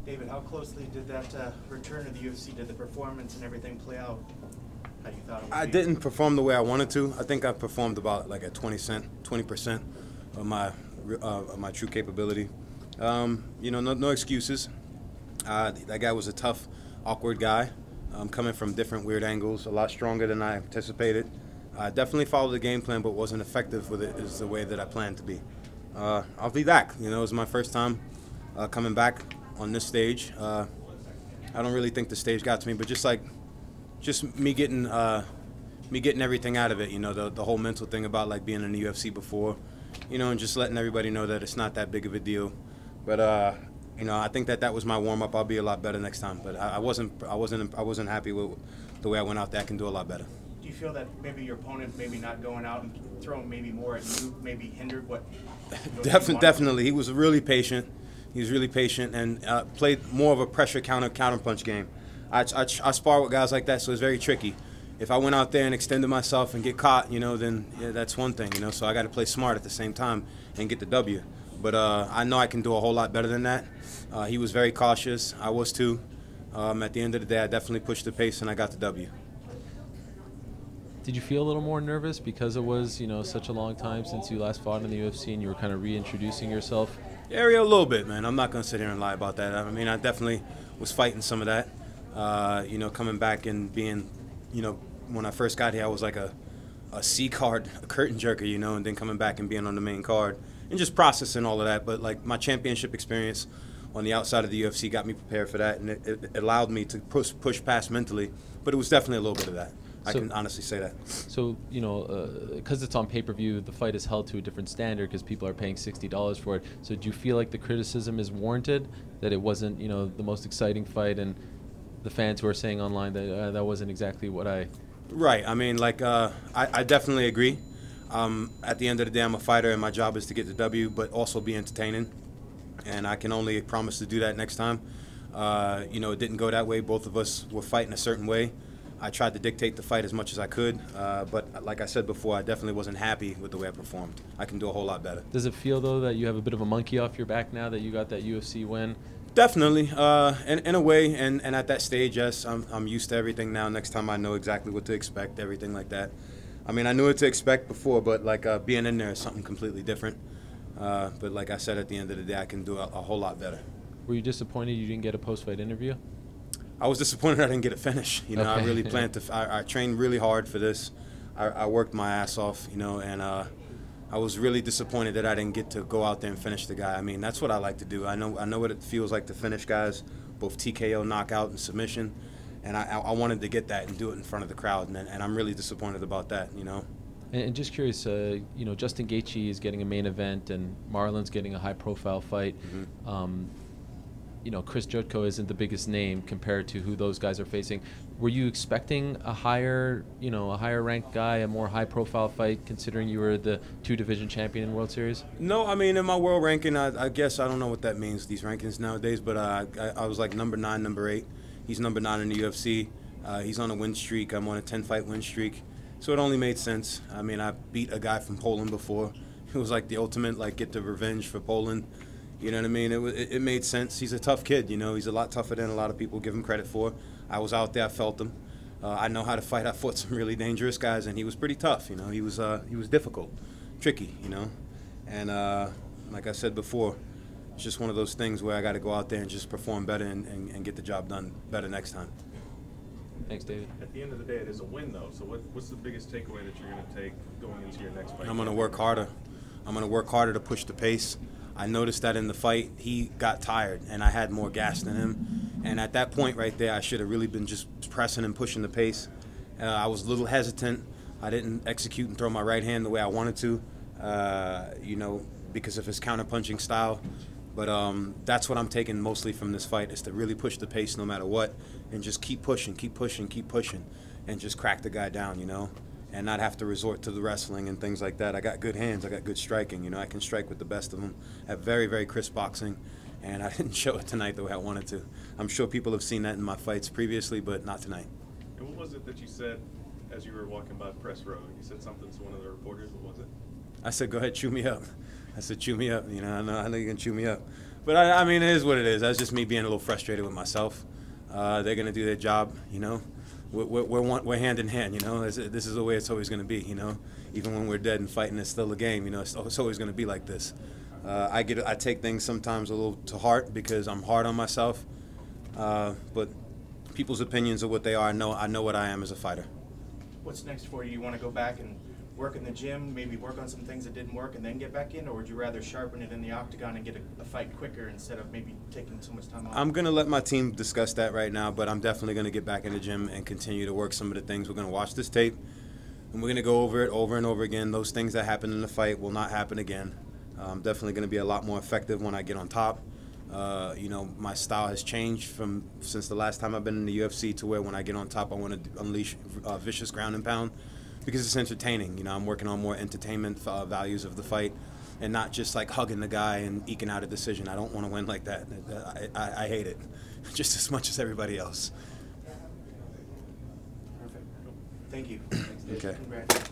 David, how closely did that return to the UFC, did the performance and everything play out how you thought it would I be? didn't perform the way I wanted to. I think I performed about like at 20% of my true capability. You know, no excuses. That guy was a tough, awkward guy, coming from different weird angles, a lot stronger than I anticipated. I definitely followed the game plan, but wasn't effective with it is the way that I planned to be. I'll be back. You know, it was my first time coming back on this stage. I don't really think the stage got to me, but just me getting everything out of it. You know, the whole mental thing about like being in the UFC before, you know, and just letting everybody know that it's not that big of a deal. But you know, I think that was my warm up. I'll be a lot better next time. But I wasn't happy with the way I went out there. I can do a lot better. Do you feel that maybe your opponent maybe not going out and throwing maybe more at you maybe hindered what? Definitely, he was really patient. He was really patient and played more of a pressure counter punch game. I spar with guys like that, so it's very tricky. If I went out there and extended myself and get caught, you know, then yeah, that's one thing, you know. So I got to play smart at the same time and get the W. But I know I can do a whole lot better than that. He was very cautious. I was too. At the end of the day, I definitely pushed the pace and I got the W. Did you feel a little more nervous because it was, you know, such a long time since you last fought in the UFC and you were kind of reintroducing yourself? Yeah, a little bit, man. I'm not going to sit here and lie about that. I mean, I definitely was fighting some of that. You know, coming back and being, you know, when I first got here, I was like a C card, a curtain jerker, you know, and then coming back and being on the main card and just processing all of that. But like my championship experience on the outside of the UFC got me prepared for that, and it allowed me to push past mentally. But it was definitely a little bit of that. I can honestly say that. So, you know, because it's on pay-per-view, the fight is held to a different standard because people are paying $60 for it. So do you feel like the criticism is warranted, that it wasn't, you know, the most exciting fight, and the fans who are saying online that that wasn't exactly what I... Right. I mean, like, I definitely agree. At the end of the day, I'm a fighter, and my job is to get the W, but also be entertaining. And I can only promise to do that next time. You know, it didn't go that way. Both of us were fighting a certain way. I tried to dictate the fight as much as I could, but like I said before, I definitely wasn't happy with the way I performed. I can do a whole lot better. Does it feel, though, that you have a bit of a monkey off your back now that you got that UFC win? Definitely, in a way, and at that stage, yes, I'm used to everything now. Next time I know exactly what to expect, everything like that. I mean, I knew what to expect before, but like being in there is something completely different. But like I said, at the end of the day, I can do a whole lot better. Were you disappointed you didn't get a post-fight interview? I was disappointed I didn't get a finish. You know, Okay. I really planned to. I trained really hard for this. I worked my ass off. You know, and I was really disappointed that I didn't get to go out there and finish the guy. I mean, that's what I like to do. I know what it feels like to finish guys, both TKO, knockout, and submission. And I wanted to get that and do it in front of the crowd. And I'm really disappointed about that. You know. And just curious, you know, Justin Gaethje is getting a main event, and Marlon's getting a high-profile fight. Mm-hmm. You know, Krzysztof Jotko isn't the biggest name compared to who those guys are facing. Were you expecting a higher, you know, a higher-ranked guy, a more high-profile fight, considering you were the two-division champion in World Series? No, I mean, in my world ranking, I guess I don't know what that means, these rankings nowadays, but I was like number 9, number 8. He's number 9 in the UFC. He's on a win streak. I'm on a 10-fight win streak. So it only made sense. I mean, I beat a guy from Poland before. It was like the ultimate, like, get the revenge for Poland. You know what I mean? It made sense. He's a tough kid, you know. He's a lot tougher than a lot of people give him credit for. I was out there. I felt him. I know how to fight. I fought some really dangerous guys, and he was pretty tough, you know. He was difficult, tricky, you know. And like I said before, it's just one of those things where I got to go out there and just perform better and get the job done better next time. Thanks, David. At the end of the day, it is a win, though. So what's the biggest takeaway that you're going to take going into your next fight? I'm going to work harder. I'm going to work harder to push the pace. I noticed that in the fight, he got tired, and I had more gas than him. And at that point right there, I should have really been just pressing and pushing the pace. I was a little hesitant. I didn't execute and throw my right hand the way I wanted to, you know, because of his counter-punching style. But that's what I'm taking mostly from this fight, is to really push the pace no matter what, and just keep pushing, and just crack the guy down, you know, and not have to resort to the wrestling and things like that. I got good hands. I got good striking. You know, I can strike with the best of them. I have very, very crisp boxing, and I didn't show it tonight the way I wanted to. I'm sure people have seen that in my fights previously, but not tonight. And what was it that you said as you were walking by press row? You said something to one of the reporters. What was it? I said, go ahead, chew me up. I said, chew me up. You know, I know you're going to chew me up. But I mean, it is what it is. That's just me being a little frustrated with myself. They're gonna do their job, you know. We're hand in hand, you know. This is the way it's always gonna be, you know. Even when we're dead and fighting, it's still a game, you know. It's always gonna be like this. I take things sometimes a little to heart because I'm hard on myself. But people's opinions are what they are. I know what I am as a fighter. What's next for you? You want to go back and work in the gym, maybe work on some things that didn't work and then get back in, or would you rather sharpen it in the octagon and get a fight quicker instead of maybe taking so much time off? I'm going to let my team discuss that right now, but I'm definitely going to get back in the gym and continue to work some of the things. We're going to watch this tape, and we're going to go over it over and over again. Those things that happened in the fight will not happen again. I'm definitely going to be a lot more effective when I get on top. You know, my style has changed since the last time I've been in the UFC to where when I get on top, I want to unleash vicious ground and pound because it's entertaining. You know, I'm working on more entertainment values of the fight and not just like hugging the guy and eking out a decision. I don't want to win like that. I hate it just as much as everybody else. Perfect. Thank you. Okay. Congrats.